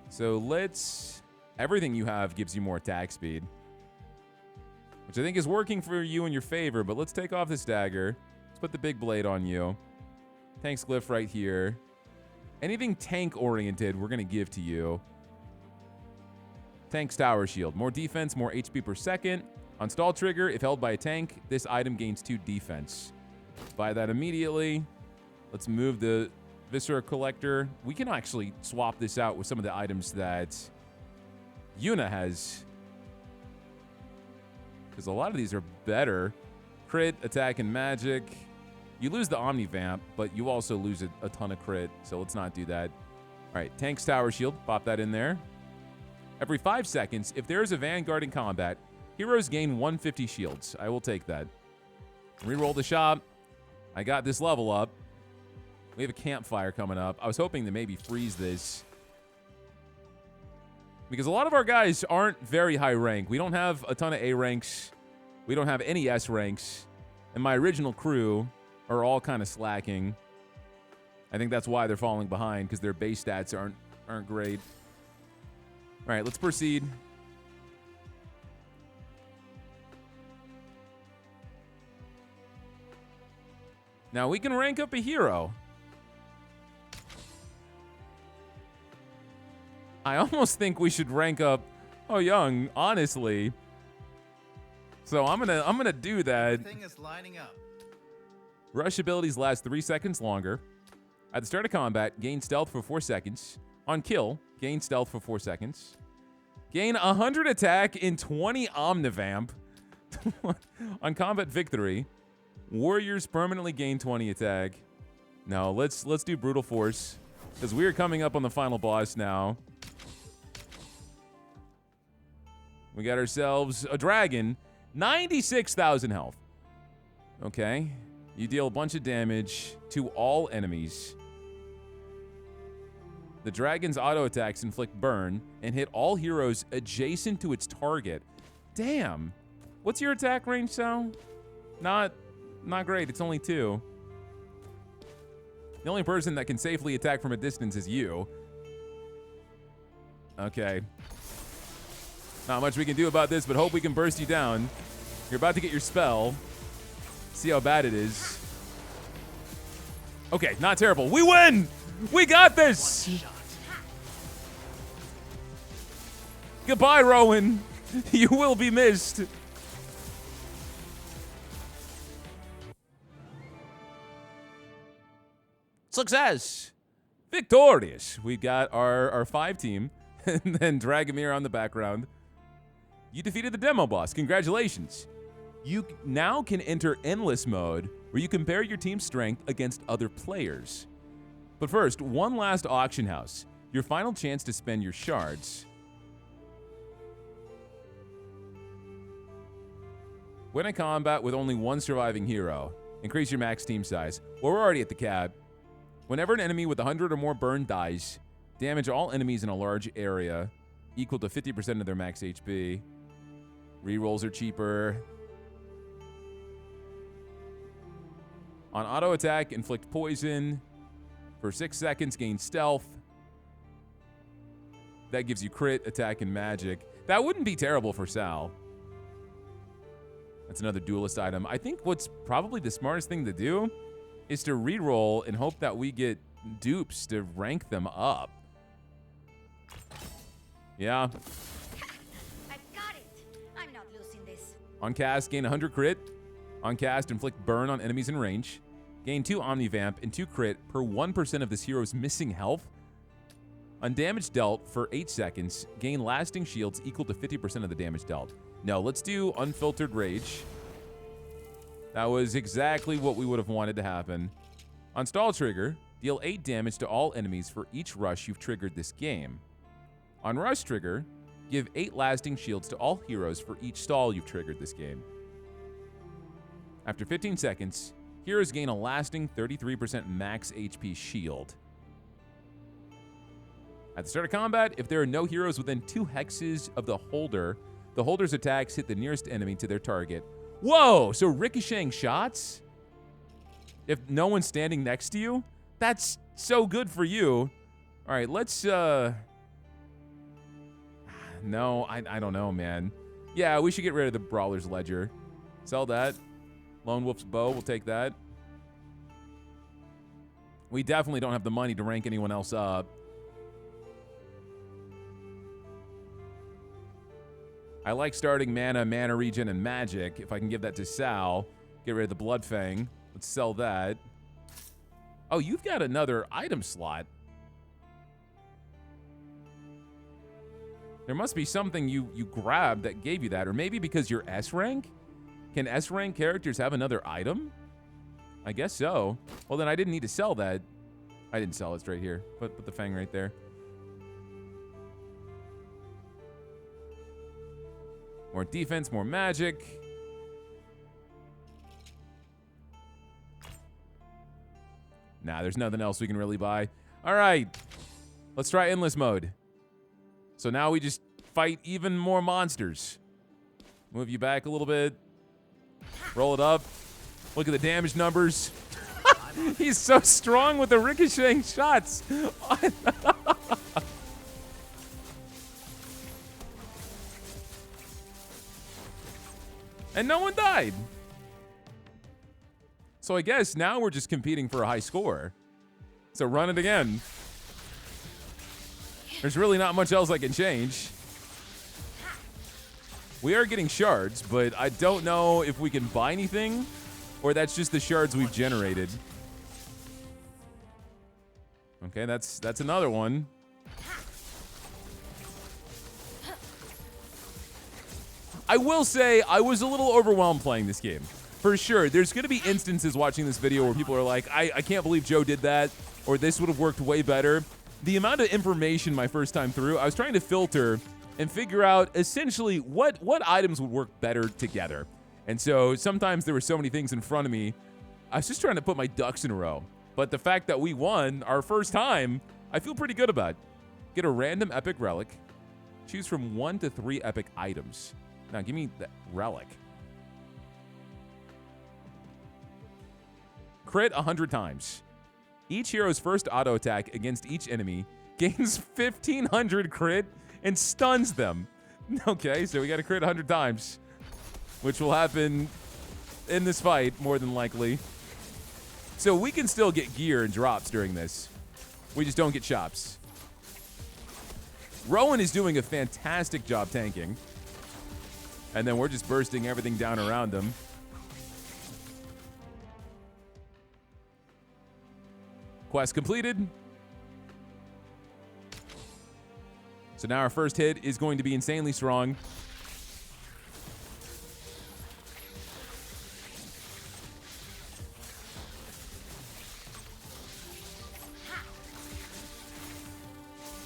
S1: So let's... Everything you have gives you more attack speed, which I think is working for you in your favor, but let's take off this dagger. Let's put the big blade on you. Tank's glyph right here. Anything tank-oriented, we're going to give to you. Tank's tower shield. More defense, more HP per second. On stall trigger, if held by a tank, this item gains 2 defense. Buy that immediately. Let's move the Viscera Collector. We can actually swap this out with some of the items that Yuna has, because a lot of these are better. Crit, attack, and magic. You lose the Omnivamp, but you also lose a ton of crit, so let's not do that. All right, Tank's Tower Shield, pop that in there. Every 5 seconds, if there is a Vanguard in combat, heroes gain 150 shields. I will take that. Reroll the shop. I got this level up. We have a campfire coming up. I was hoping to maybe freeze this, because a lot of our guys aren't very high rank. We don't have a ton of A ranks. We don't have any S ranks. And my original crew are all kind of slacking. I think that's why they're falling behind, because their base stats aren't great. All right, let's proceed. Now we can rank up a hero. I almost think we should rank up Oh Young, honestly. So I'm gonna do that.
S3: Everything is lining up.
S1: Rush abilities last 3 seconds longer. At the start of combat, gain stealth for 4 seconds. On kill, gain stealth for 4 seconds. Gain 100 attack in 20 Omnivamp. On combat victory, warriors permanently gain 20 attack. No, let's do brute force, because we are coming up on the final boss now. We got ourselves a dragon, 96,000 health. Okay, you deal a bunch of damage to all enemies. The dragon's auto attacks inflict burn and hit all heroes adjacent to its target. Damn. What's your attack range, Sal? Not great. It's only 2. The only person that can safely attack from a distance is you. Okay. Not much we can do about this, but hope we can burst you down. You're about to get your spell. See how bad it is. Okay, not terrible. We win! We got this! Goodbye, Rowan. You will be missed. Success! Victorious! We got our 5 team, and then Dragomir on the background. You defeated the demo boss. Congratulations. You now can enter endless mode, where you compare your team's strength against other players. But first, one last auction house. Your final chance to spend your shards. Win a combat with only one surviving hero. Increase your max team size. Well, we're already at the cap. Whenever an enemy with 100 or more burn dies, damage all enemies in a large area equal to 50% of their max HP. Rerolls are cheaper. On auto attack, inflict poison. For 6 seconds, gain stealth. That gives you crit, attack, and magic. That wouldn't be terrible for Sal. That's another duelist item. I think what's probably the smartest thing to do is to reroll and hope that we get dupes to rank them up. Yeah.
S4: I've got it. I'm not losing this.
S1: On cast, gain 100 crit. On cast, inflict burn on enemies in range. Gain 2 Omnivamp and 2 crit per 1% of this hero's missing health. On damage dealt for 8 seconds, gain lasting shields equal to 50% of the damage dealt. No, let's do Unfiltered Rage. That was exactly what we would have wanted to happen. On stall trigger, deal 8 damage to all enemies for each rush you've triggered this game. On rush trigger, give 8 lasting shields to all heroes for each stall you've triggered this game. After 15 seconds, heroes gain a lasting 33% max HP shield. At the start of combat, if there are no heroes within 2 hexes of the holder's attacks hit the nearest enemy to their target. Whoa! So ricocheting shots? If no one's standing next to you? That's so good for you. All right, let's, no, I don't know, man. Yeah, we should get rid of the Brawler's Ledger. Sell that. Lone Wolf's Bow, we'll take that. We definitely don't have the money to rank anyone else up. I like starting mana regen, and magic. If I can give that to Sal, get rid of the Blood Fang. Let's sell that. Oh, you've got another item slot. There must be something you grabbed that gave you that, or maybe because you're S rank? Can S rank characters have another item? I guess so. Well, then I didn't need to sell that. I didn't sell it straight here. Put the Fang right there. More defense, more magic. Nah, there's nothing else we can really buy. All right, let's try endless mode. So now we just fight even more monsters. Move you back a little bit. Roll it up. Look at the damage numbers. He's so strong with the ricocheting shots. And no one died. So I guess now we're just competing for a high score. So run it again. There's really not much else I can change. We are getting shards, but I don't know if we can buy anything or that's just the shards we've generated. Okay, that's another one. I will say I was a little overwhelmed playing this game. For sure, there's going to be instances watching this video where people are like, I can't believe Joe did that, or this would have worked way better. The amount of information my first time through, I was trying to filter and figure out essentially what items would work better together. And so sometimes there were so many things in front of me, I was just trying to put my ducks in a row. But the fact that we won our first time, I feel pretty good about. Get a random epic relic. Choose from 1 to 3 epic items. Now, give me that relic. Crit 100 times. Each hero's first auto attack against each enemy gains 1,500 crit and stuns them. Okay, so we got to crit 100 times, which will happen in this fight, more than likely. So we can still get gear and drops during this. We just don't get shops. Rowan is doing a fantastic job tanking. And then we're just bursting everything down around them. Quest completed. So now our first hit is going to be insanely strong.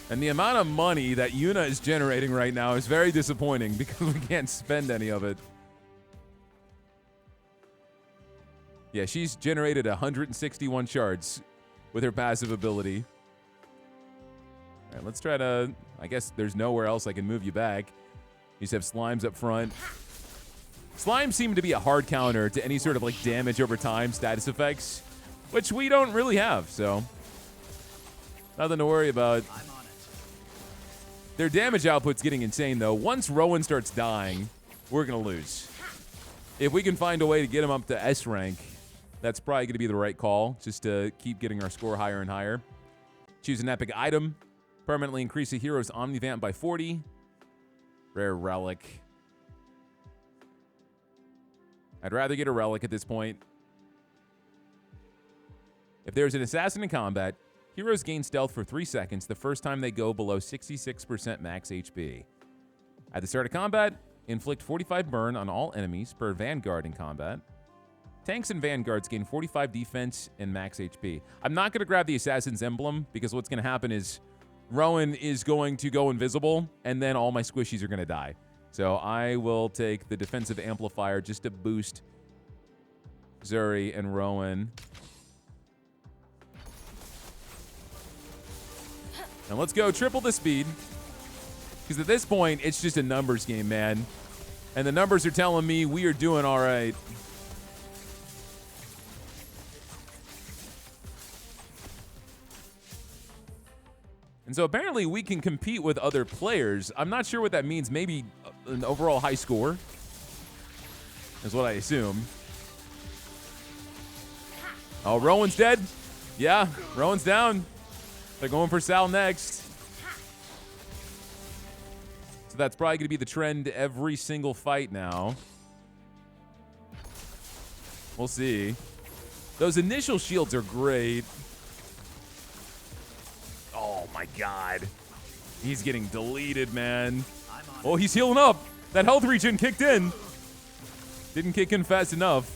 S1: And the amount of money that Yuna is generating right now is very disappointing because we can't spend any of it. Yeah, she's generated 161 shards with her passive ability. All right, let's try to... I guess there's nowhere else I can move you back. You just have slimes up front. Slimes seem to be a hard counter to any sort of like damage over time status effects, which we don't really have, so nothing to worry about.
S3: I'm on it.
S1: Their damage output's getting insane, though. Once Rowan starts dying, we're going to lose. If we can find a way to get him up to S rank, that's probably going to be the right call, just to keep getting our score higher and higher. Choose an epic item. Permanently increase a hero's Omnivamp by 40. Rare relic. I'd rather get a relic at this point. If there's an assassin in combat, heroes gain stealth for 3 seconds the first time they go below 66% max HP. At the start of combat, inflict 45 burn on all enemies per vanguard in combat. Tanks and vanguards gain 45 defense and max HP. I'm not going to grab the assassin's emblem because what's going to happen is Rowan is going to go invisible and then all my squishies are going to die. So I will take the defensive amplifier just to boost Zuri and Rowan. And let's go triple the speed. Because at this point, it's just a numbers game, man. And the numbers are telling me we are doing all right. And so apparently we can compete with other players. I'm not sure what that means. Maybe an overall high score is what I assume. Oh, Rowan's dead. Yeah, Rowan's down. They're going for Sal next. So that's probably going to be the trend every single fight now. We'll see. Those initial shields are great. Oh my god. He's getting deleted, man. Oh, he's healing up. That health regen kicked in. Didn't kick in fast enough.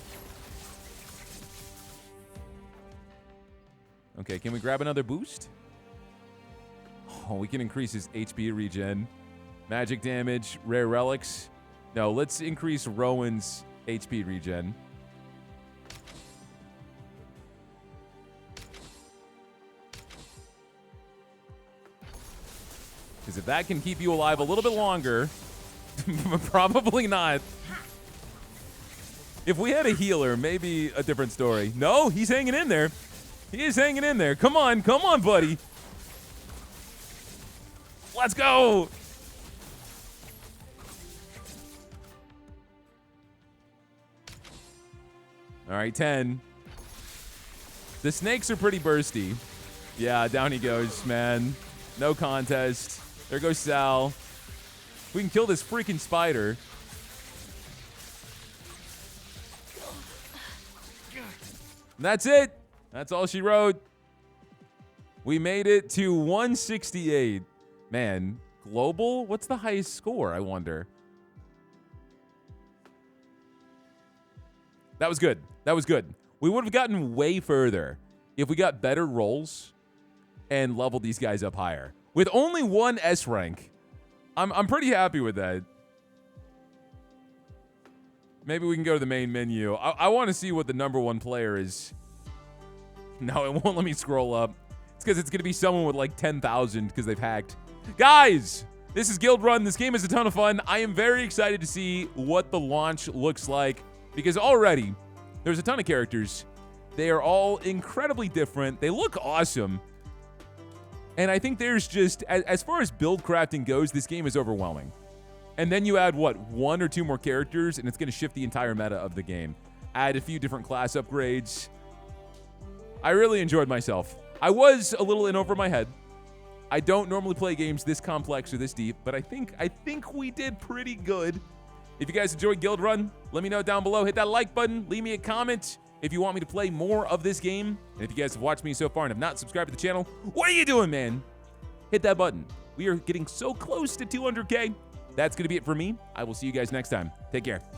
S1: Okay, can we grab another boost? Oh, we can increase his HP regen. Magic damage, rare relics. No, let's increase Rowan's HP regen. Because if that can keep you alive a little bit longer, probably not. If we had a healer, maybe a different story. No, he's hanging in there. He is hanging in there. Come on, buddy. Let's go. All right, 10. The snakes are pretty bursty. Yeah, down he goes, man. No contest. There goes Sal. We can kill this freaking spider. And that's it. That's all she wrote. We made it to 168. Man, global? What's the highest score, I wonder? That was good. That was good. We would have gotten way further if we got better rolls and leveled these guys up higher. With only one S rank, I'm pretty happy with that. Maybe we can go to the main menu. I want to see what the #1 player is. No, it won't let me scroll up. It's because it's going to be someone with like 10,000 because they've hacked. Guys, this is Guildrun. This game is a ton of fun. I am very excited to see what the launch looks like because already there's a ton of characters. They are all incredibly different. They look awesome. And I think there's just, as far as build crafting goes, this game is overwhelming. And then you add, what, 1 or 2 more characters, and it's going to shift the entire meta of the game. Add a few different class upgrades. I really enjoyed myself. I was a little in over my head. I don't normally play games this complex or this deep, but I think we did pretty good. If you guys enjoyed Guildrun, let me know down below. Hit that like button. Leave me a comment if you want me to play more of this game. And if you guys have watched me so far and have not subscribed to the channel, what are you doing, man? Hit that button. We are getting so close to 200K. That's going to be it for me. I will see you guys next time. Take care.